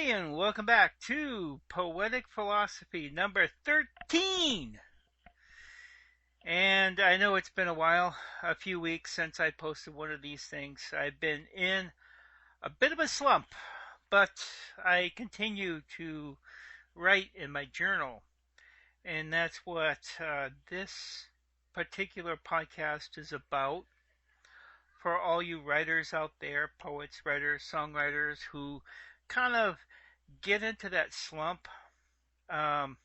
Hey, and welcome back to Poetic Philosophy number 13. And I know it's been a while, a few weeks since I posted one of these things. I've been in a bit of a slump, but I continue to write in my journal. And that's what this particular podcast is about for all you writers out there, poets, writers, songwriters who kind of get into that slump. Um,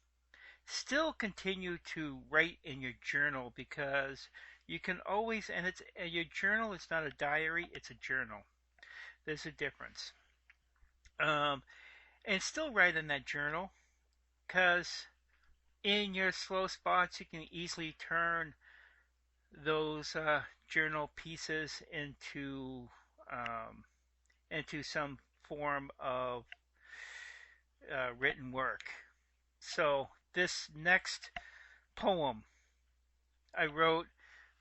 Still continue to write in your journal because you can always, and it's your journal is not a diary, it's a journal. There's a difference. Um, and still write in that journal because in your slow spots you can easily turn those journal pieces into some form of written work. So this next poem I wrote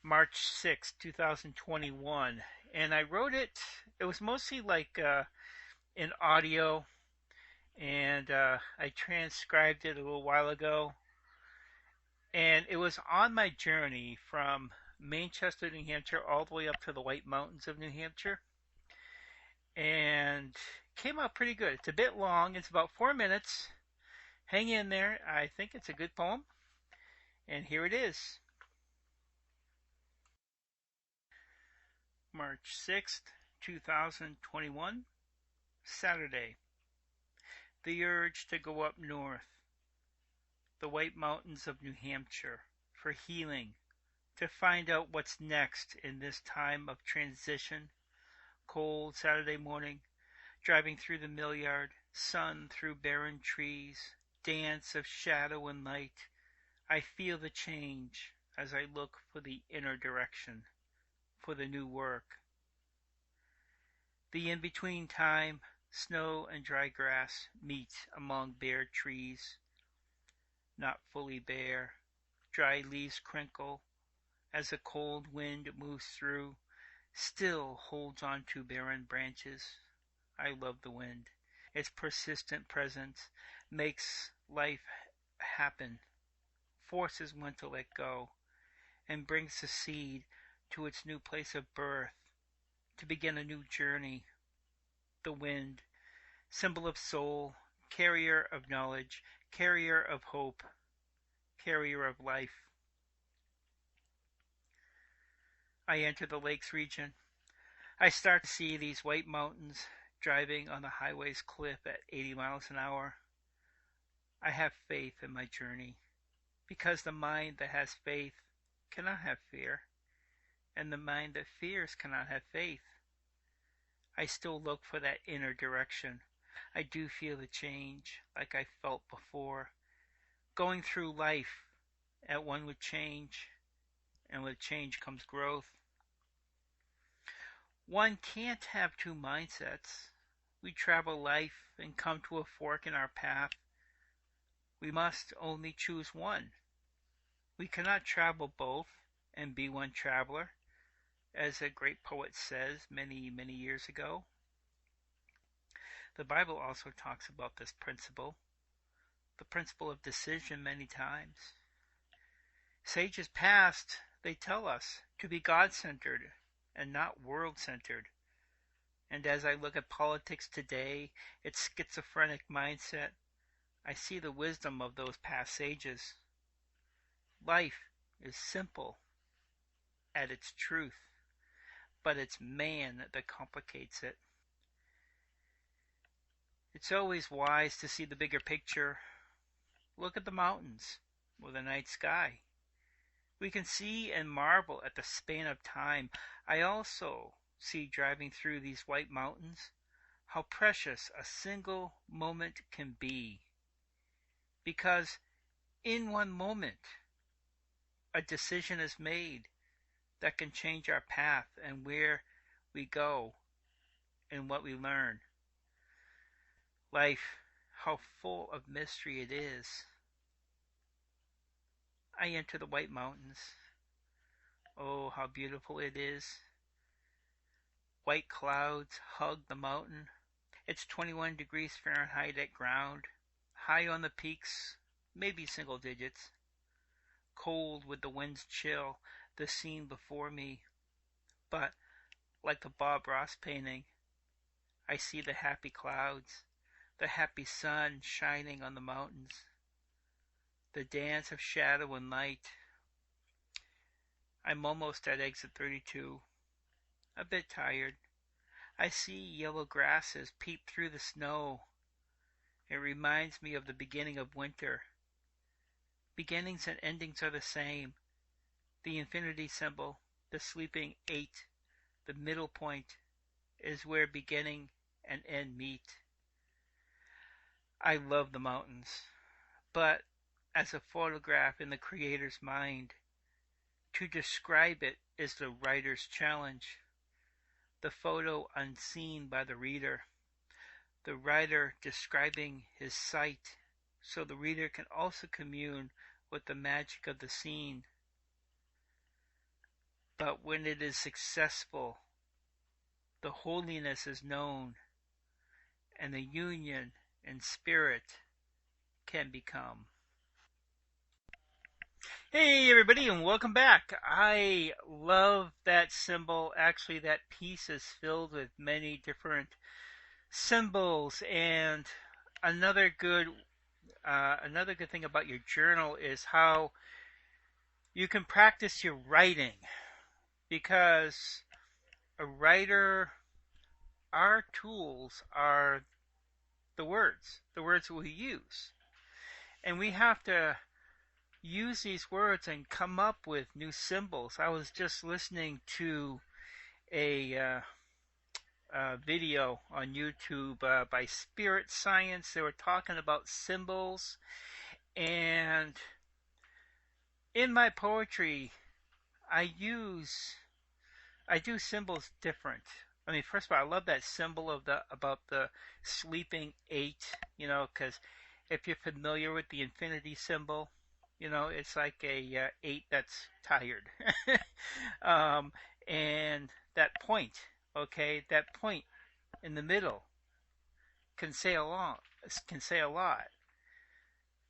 March 6th, 2021, and I wrote it was mostly like in audio, and I transcribed it a little while ago, and it was on my journey from Manchester, New Hampshire, all the way up to the White Mountains of New Hampshire, and came out pretty good. It's a bit long, it's about 4 minutes. Hang in there, I think it's a good poem, and here it is. March 6th, 2021, Saturday. The urge to go up north, the White Mountains of New Hampshire, for healing, to find out what's next in this time of transition. Cold Saturday morning, driving through the mill yard, sun through barren trees, dance of shadow and light. I feel the change as I look for the inner direction, for the new work. The in-between time, snow and dry grass meet among bare trees, not fully bare. Dry leaves crinkle as the cold wind moves through, still holds on to barren branches. I love the wind. Its persistent presence makes life happen, forces one to let go, and brings the seed to its new place of birth, to begin a new journey. The wind, symbol of soul, carrier of knowledge, carrier of hope, carrier of life. I enter the lakes region. I start to see these white mountains driving on the highway's cliff at 80 miles an hour. I have faith in my journey, because the mind that has faith cannot have fear, and the mind that fears cannot have faith. I still look for that inner direction. I do feel the change like I felt before. Going through life at one with change, and with change comes growth. One can't have two mindsets. We travel life and come to a fork in our path. We must only choose one. We cannot travel both and be one traveler, as a great poet says many, many years ago. The Bible also talks about this principle, the principle of decision, many times. Sages past, they tell us to be God-centered and not world-centered. And as I look at politics today, its schizophrenic mindset, I see the wisdom of those past sages. Life is simple at its truth, but it's man that complicates it. It's always wise to see the bigger picture. Look at the mountains or the night sky. We can see and marvel at the span of time. I also see, driving through these white mountains, how precious a single moment can be. Because in one moment, a decision is made that can change our path and where we go and what we learn. Life, how full of mystery it is. I enter the White Mountains. Oh, how beautiful it is. White clouds hug the mountain. It's 21 degrees Fahrenheit at ground, high on the peaks, maybe single digits, cold with the winds chill the scene before me, but like the Bob Ross painting, I see the happy clouds, the happy sun shining on the mountains, the dance of shadow and light. I'm almost at exit 32, a bit tired. I see yellow grasses peep through the snow. It reminds me of the beginning of winter. Beginnings and endings are the same. The infinity symbol, the sleeping eight, the middle point, is where beginning and end meet. I love the mountains, but as a photograph in the creator's mind, to describe it is the writer's challenge. The photo unseen by the reader, the writer describing his sight so the reader can also commune with the magic of the scene. But when it is successful, the holiness is known, and the union in spirit can become. Hey everybody, and welcome back. I love that symbol. Actually, that piece is filled with many different symbols, and another good another good thing about your journal is how you can practice your writing, because a writer, our tools are the words we use. And we have to use these words and come up with new symbols. I was just listening to a video on YouTube by Spirit Science. They were talking about symbols, and in my poetry, I use I do symbols different. I mean, first of all, I love that symbol of the about the sleeping eight. Because if you're familiar with the infinity symbol, it's like a eight that's tired, um, and that point, okay, that point in the middle can say a lot. Can say a lot,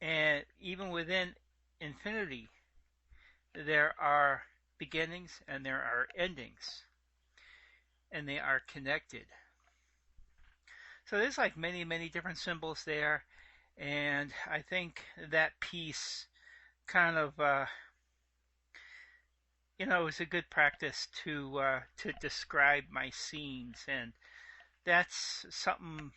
and even within infinity, there are beginnings and there are endings, and they are connected. So there's like many, many different symbols there, and I think that piece kind of, is a good practice to describe my scenes, and that's something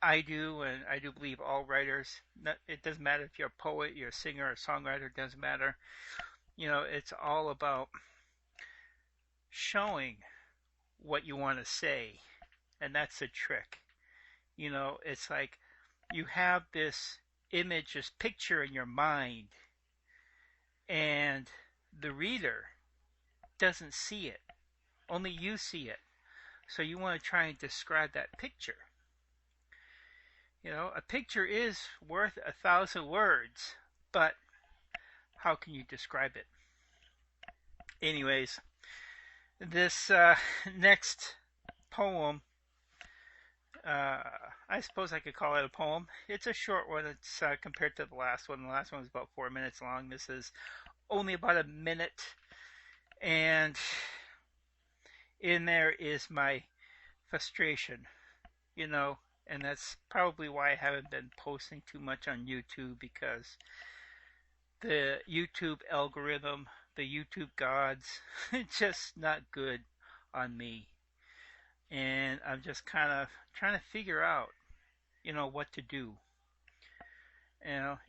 I do, and I do believe all writers. It doesn't matter if you're a poet, you're a singer, a songwriter. It doesn't matter. It's all about showing what you want to say, and that's the trick. It's like you have this image, this picture in your mind, and the reader doesn't see it. Only you see it. So you want to try and describe that picture. A picture is worth 1,000 words, but how can you describe it? Anyways, this next poem, I suppose I could call it a poem. It's a short one. It's compared to the last one. The last one was about 4 minutes long. This is only about a minute, and in there is my frustration, and that's probably why I haven't been posting too much on YouTube, because the YouTube algorithm, the YouTube gods, it's just not good on me. And I'm just kind of trying to figure out, what to do.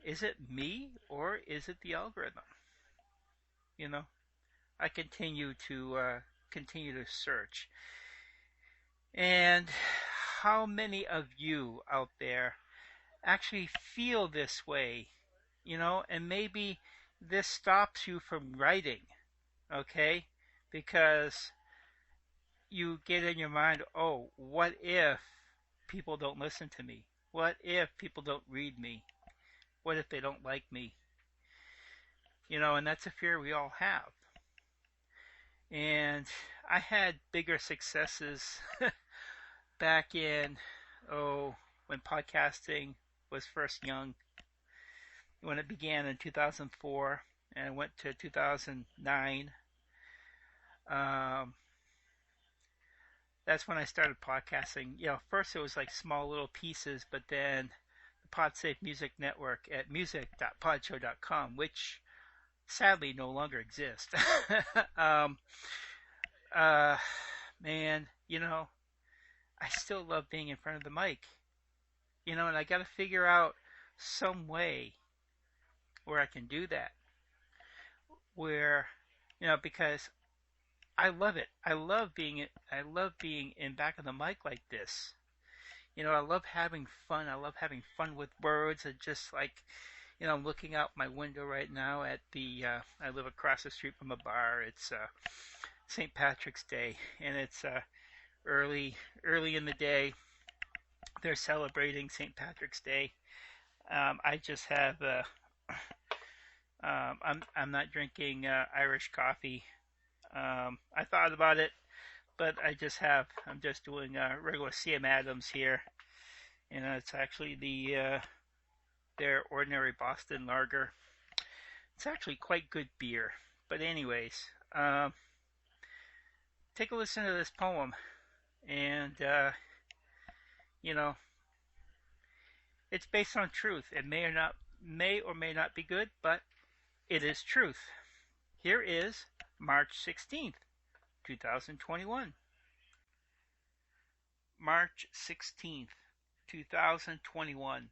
Is it me or is it the algorithm? You know, I continue to search. And how many of you out there actually feel this way? And maybe this stops you from writing, okay? Because you get in your mind, oh, what if people don't listen to me? What if people don't read me? What if they don't like me? And that's a fear we all have. And I had bigger successes back in, oh, when podcasting was first young, when it began in 2004 and went to 2009. Um, that's when I started podcasting. First it was like small little pieces, but then the PodSafe Music Network at music.podshow.com, which sadly no longer exists. um, uh, man, I still love being in front of the mic, and I got to figure out some way where I can do that, where, because I love it. I love being in back of the mic like this. I love having fun. I love having fun with words and just like, I'm looking out my window right now at I live across the street from a bar. It's St. Patrick's Day, and it's early in the day. They're celebrating St. Patrick's Day. I just have I'm not drinking Irish coffee. I thought about it, but I'm just doing regular CM Adams here, and it's actually their ordinary Boston lager. It's actually quite good beer. But anyways, take a listen to this poem, and you know, it's based on truth. It may or may not be good, but it is truth. Here is March 16th, 2021. March 16th, 2021.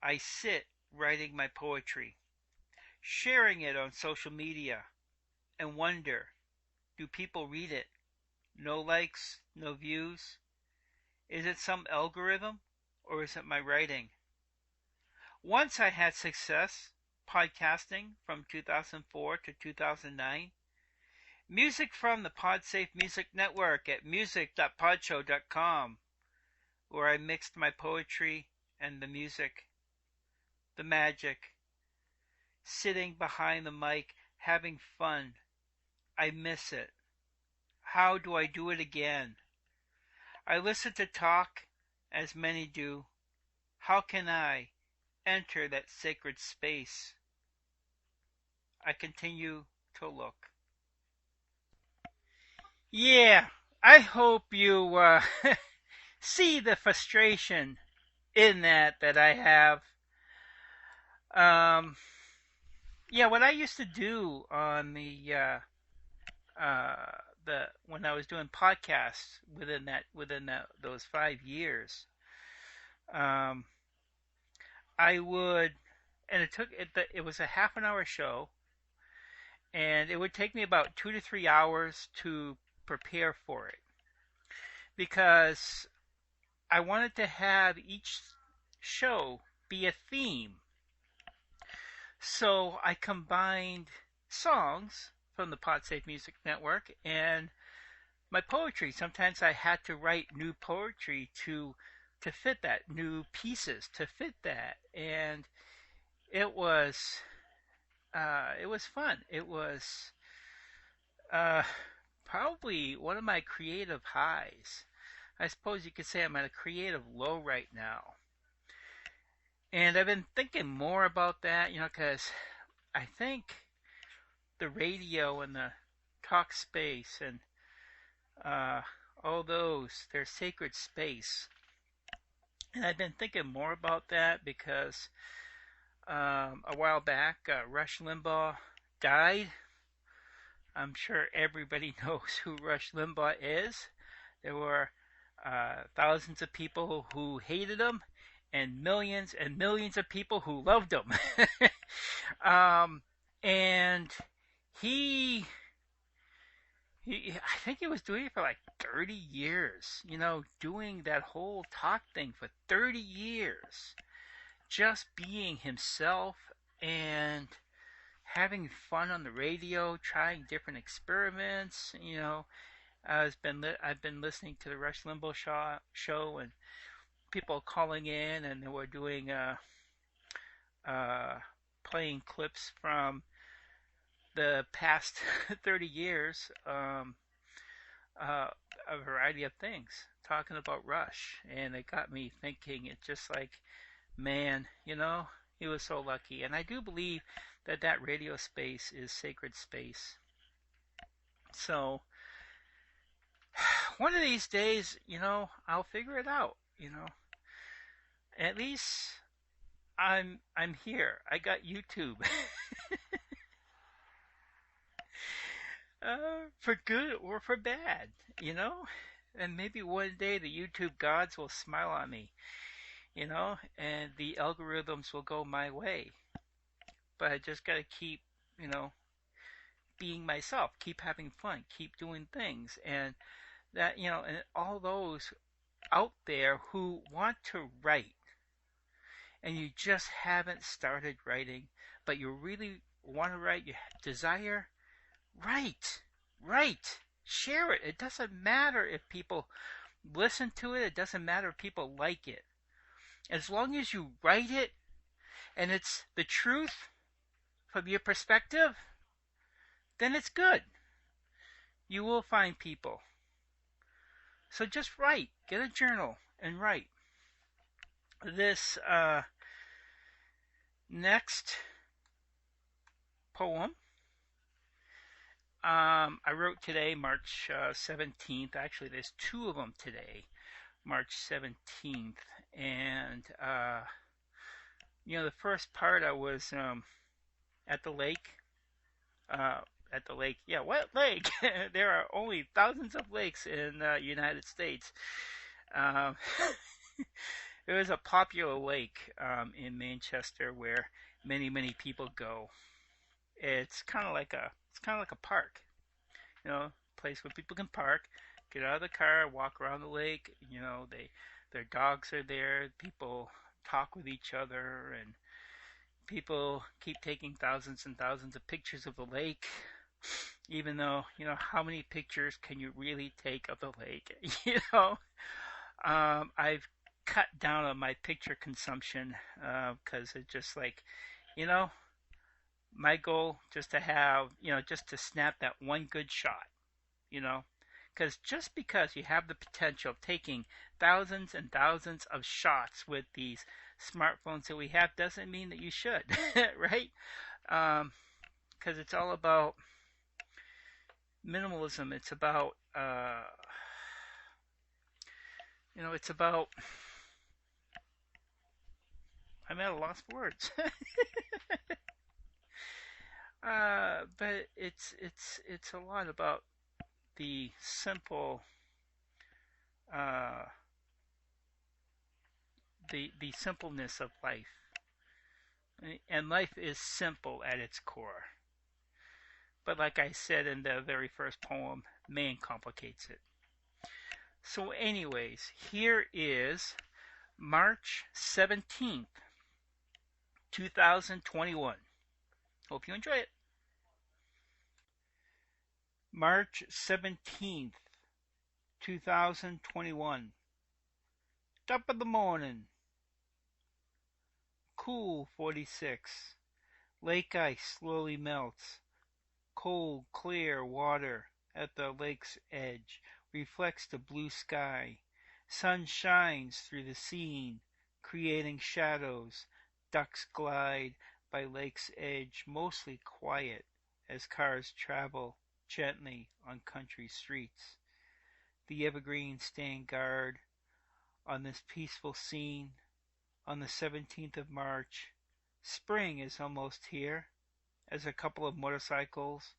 I sit writing my poetry, sharing it on social media, and wonder, do people read it? No likes, no views? Is it some algorithm, or is it my writing? Once I had success podcasting from 2004 to 2009. Music from the PodSafe Music Network at music.podshow.com, where I mixed my poetry and the music, the magic, sitting behind the mic, having fun. I miss it. How do I do it again? I listen to talk, as many do. How can I enter that sacred space? I continue to look. Yeah, I hope you see the frustration in that I have. Um, yeah, what I used to do on the when I was doing podcasts within those 5 years, um, I would, and it was a half an hour show, and it would take me about 2 to 3 hours to prepare for it because I wanted to have each show be a theme. So I combined songs from the PodSafe Music Network and my poetry. Sometimes I had to write new poetry to fit that, new pieces to fit that, and it was fun. It was uh, probably one of my creative highs. I suppose you could say I'm at a creative low right now. And I've been thinking more about that, because I think the radio and the talk space and all those, they're sacred space. And I've been thinking more about that because a while back, Rush Limbaugh died. I'm sure everybody knows who Rush Limbaugh is. There were thousands of people who hated him and millions of people who loved him. And he, I think he was doing it for like 30 years, doing that whole talk thing for 30 years. Just being himself and having fun on the radio, trying different experiments. I've been listening to the Rush Limbaugh show and people calling in, and they were doing playing clips from the past 30 years, a variety of things, talking about Rush, and it got me thinking. It's just like, man, he was so lucky. And I do believe that that radio space is sacred space. So one of these days, I'll figure it out. At least I'm here. I got YouTube. For good or for bad, And maybe one day the YouTube gods will smile on me, and the algorithms will go my way. But I just gotta keep, being myself, keep having fun, keep doing things. And that, and all those out there who want to write and you just haven't started writing, but you really want to write, you desire, write, write, share it. It doesn't matter if people listen to it. It doesn't matter if people like it. As long as you write it and it's the truth from your perspective, then it's good. You will find people. So just write. Get a journal and write. This next poem I wrote today, March 17th. Actually, there's two of them today, March 17th. And, the first part I was at the lake. At the lake. Yeah, what lake? There are only thousands of lakes in the United States. There is a popular lake in Manchester where many people go. It's kind of like a park, place where people can park, get out of the car, walk around the lake. Their dogs are there. People talk with each other, and people keep taking thousands and thousands of pictures of the lake. Even though, how many pictures can you really take of the lake? I've cut down on my picture consumption because it's just like, my goal just to have, just to snap that one good shot, because just because you have the potential of taking thousands and thousands of shots with these smartphones that we have doesn't mean that you should, right? Because it's all about minimalism. It's about, it's about, I'm at a loss for words. But it's a lot about the simple, the simpleness of life, and life is simple at its core. But like I said in the very first poem, man complicates it. So, anyways, here is March 17th, 2021. Hope you enjoy it. March 17th, 2021. Top of the morning. Cool 46. Lake ice slowly melts. Cold, clear water at the lake's edge reflects the blue sky. Sun shines through the scene, creating shadows. Ducks glide by lake's edge, mostly quiet as cars travel gently on country streets. The evergreens stand guard on this peaceful scene. On the 17th of March, spring is almost here, as a couple of motorcycles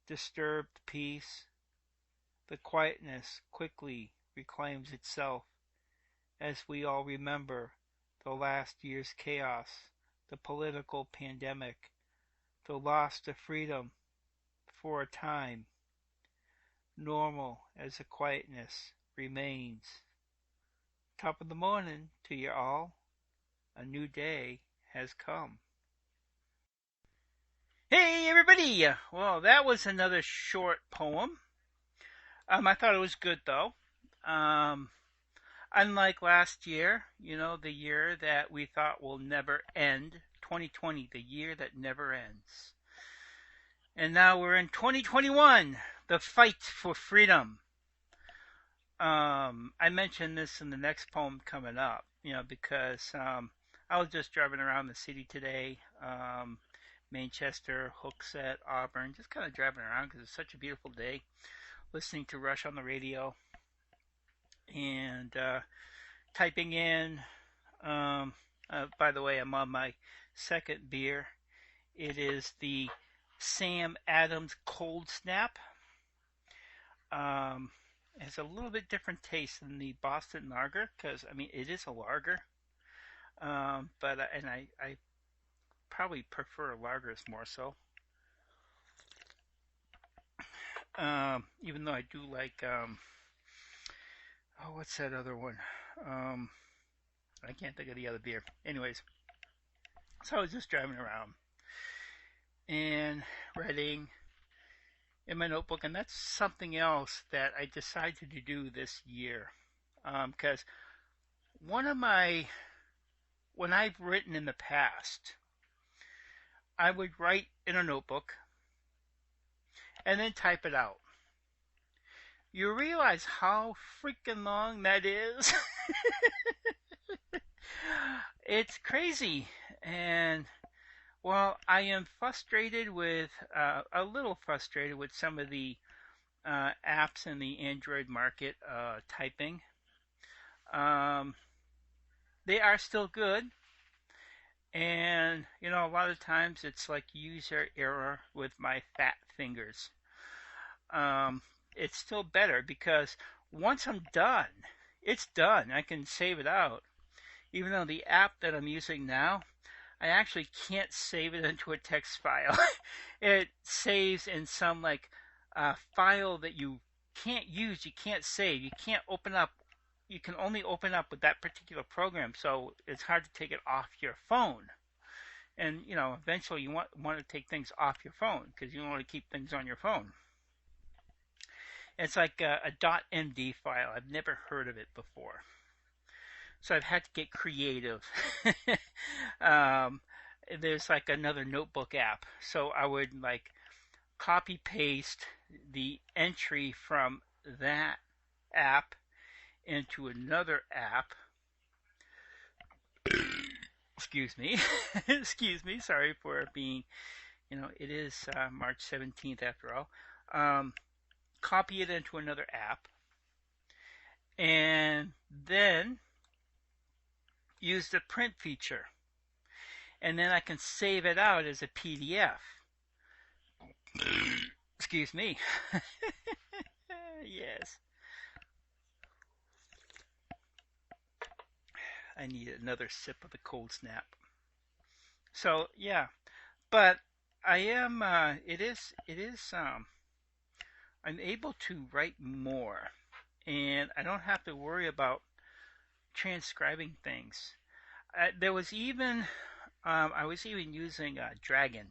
disturb the peace. The quietness quickly reclaims itself as we all remember the last year's chaos, the political pandemic, the loss of freedom for a time. Normal as the quietness remains. Top of the morning to you all. A new day has come. Hey everybody! Well, that was another short poem. I thought it was good though. Unlike last year, the year that we thought will never end, 2020, the year that never ends. And now we're in 2021, the fight for freedom. I mentioned this in the next poem coming up, because I was just driving around the city today, Manchester, Hooksett, Auburn, just kind of driving around because it's such a beautiful day, listening to Rush on the radio and typing in. Um, by the way, I'm on my second beer. It is the Sam Adams Cold Snap. Um, it has a little bit different taste than the Boston Lager because I mean it is a lager, but and I probably prefer lagers more so. Even though I do like oh what's that other one? Um, I can't think of the other beer. Anyways, so I was just driving around and writing in my notebook, and that's something else that I decided to do this year because one of my when I've written in the past, I would write in a notebook and then type it out. You realize how freaking long that is? It's crazy. And well, I am frustrated with, a little frustrated with some of the apps in the Android market typing. Um, they are still good. And, a lot of times it's like user error with my fat fingers. Um, it's still better because once I'm done, it's done. I can save it out. Even though the app that I'm using now, I actually can't save it into a text file. It saves in some like file that you can't use, you can't save, you can't open up. You can only open up with that particular program, so it's hard to take it off your phone. And eventually you want to take things off your phone because you want to keep things on your phone. It's like a .md file. I've never heard of it before, so I've had to get creative. um, there's like another notebook app, so I would like copy paste the entry from that app into another app. Excuse me. Excuse me. Sorry for being, it is March 17th after all. Copy it into another app and then use the print feature. And then I can save it out as a PDF. Excuse me. Yes. I need another sip of the cold snap. So, yeah. But I am, I'm able to write more. And I don't have to worry about transcribing things. There was even, I was even using Dragon.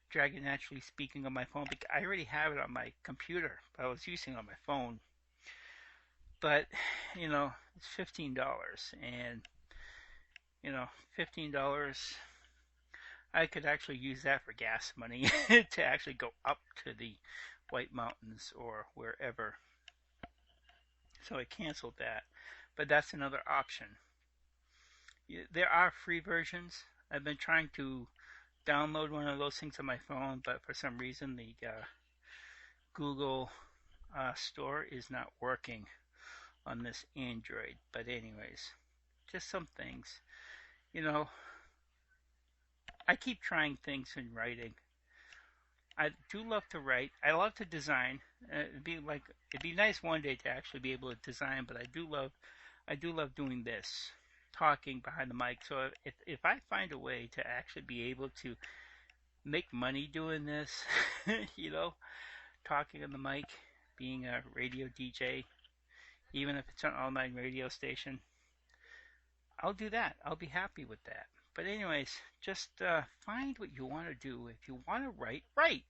Dragon Naturally Speaking on my phone because I already have it on my computer. But I was using it on my phone. But, it's $15. And, $15, I could actually use that for gas money to actually go up to the White Mountains or wherever. So I canceled that. But that's another option. There are free versions. I've been trying to download one of those things on my phone, but for some reason the Google store is not working on this Android. But anyways, just some things. I keep trying things in writing. I do love to write. I love to design. It'd be nice one day to actually be able to design, but I do love doing this, talking behind the mic. So if I find a way to actually be able to make money doing this, talking on the mic, being a radio DJ, even if it's an online radio station, I'll do that. I'll be happy with that. But anyways, just find what you want to do. If you want to write, write.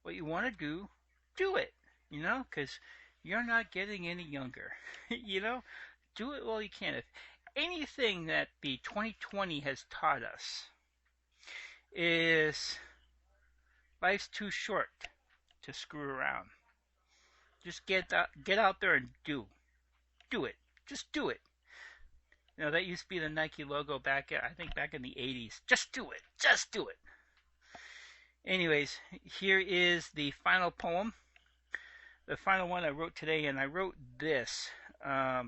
What you want to do it. Because you're not getting any younger. Do it while you can. If anything that the 2020 has taught us is life's too short to screw around. Just get out there and do it. Just do it. That used to be the Nike logo I think back in the 80s. Just do it. Just do it. Anyways, here is the final poem. The final one I wrote today, and I wrote this. I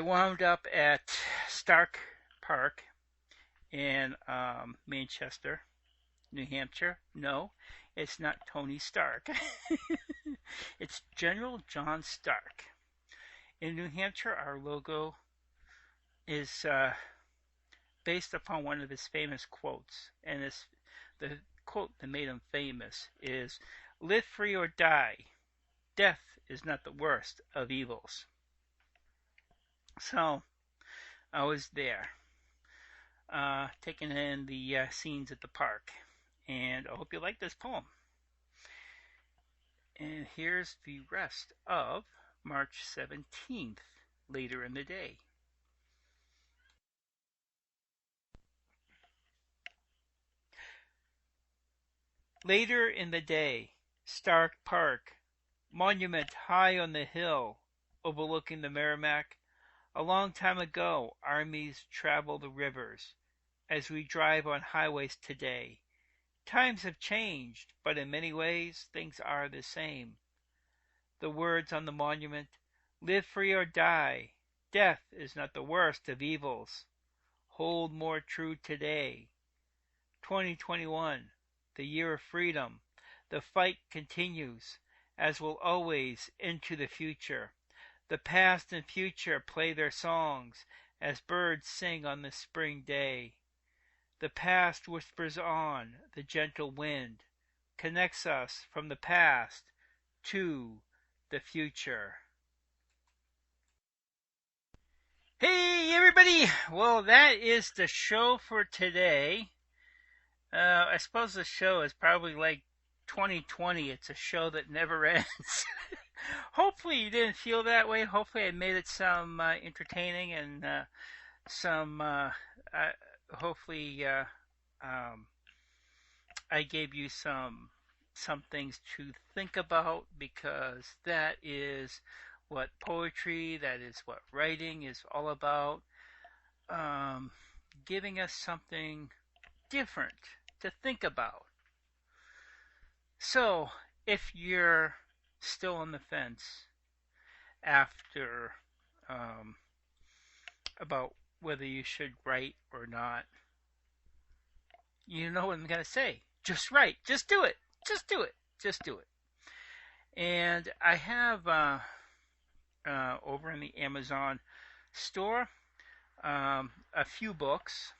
wound up at Stark Park in Manchester, New Hampshire. No, it's not Tony Stark. It's General John Stark. In New Hampshire, our logo is based upon one of his famous quotes, and the quote that made him famous is, "Live free or die. Death is not the worst of evils." So I was there, taking in the scenes at the park, and I hope you like this poem. And here's the rest of March 17th, later in the day. Later in the day, Stark Park, monument high on the hill overlooking the Merrimack. A long time ago, armies traveled the rivers, as we drive on highways today. Times have changed, but in many ways things are the same. The words on the monument, "Live free or die. Death is not the worst of evils," hold more true today. 2021, the year of freedom. The fight continues, as will always, into the future. The past and future play their songs as birds sing on the spring day. The past whispers on, the gentle wind connects us from the past to the future. Hey everybody! Well, that is the show for today. I suppose the show is probably like 2020. It's a show that never ends. Hopefully you didn't feel that way. Hopefully I made it some entertaining and hopefully I gave you some things to think about, because that is what poetry, that is what writing is all about. Giving us something different to think about. So, if you're still on the fence after about whether you should write or not, you know what I'm going to say. Just write. Just do it. Just do it. Just do it. And I have over in the Amazon store a few books.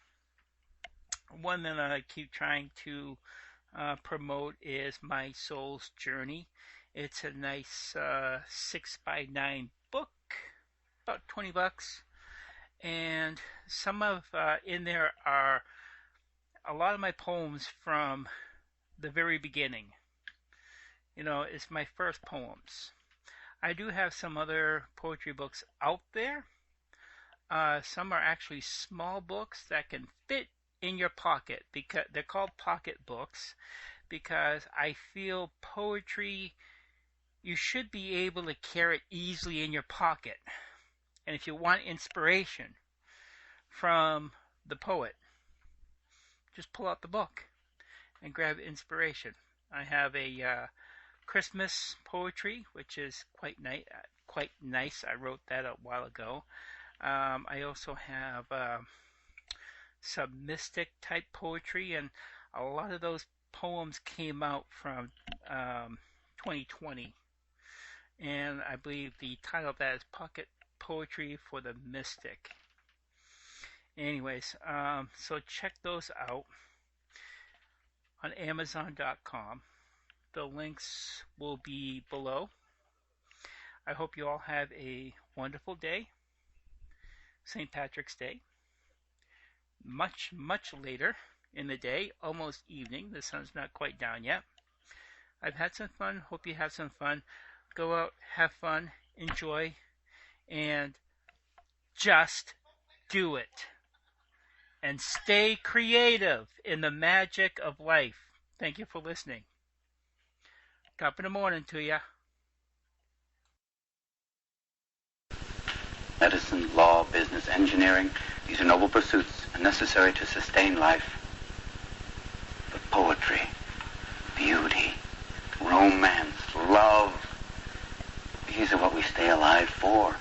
One that I keep trying to promote is My Soul's Journey. It's a nice 6x9 book, about $20, and some of in there are a lot of my poems from the very beginning. It's my first poems. I do have some other poetry books out there. Some are actually small books that can fit in your pocket, because they're called pocket books, because I feel poetry, you should be able to carry it easily in your pocket. And if you want inspiration from the poet, just pull out the book and grab inspiration. I have a Christmas poetry, which is quite nice. I wrote that a while ago. I also have some mystic type poetry, and a lot of those poems came out from 2020. And I believe the title of that is Pocket Poetry for the Mystic. Anyways, so check those out on Amazon.com. The links will be below. I hope you all have a wonderful day. St. Patrick's Day. Much, much later in the day, almost evening. The sun's not quite down yet. I've had some fun. Hope you have some fun. Go out, have fun, enjoy, and just do it. And stay creative in the magic of life. Thank you for listening. Top of the morning to you. Medicine, law, business, engineering, these are noble pursuits and necessary to sustain life. But poetry, beauty, romance, love, these are what we stay alive for.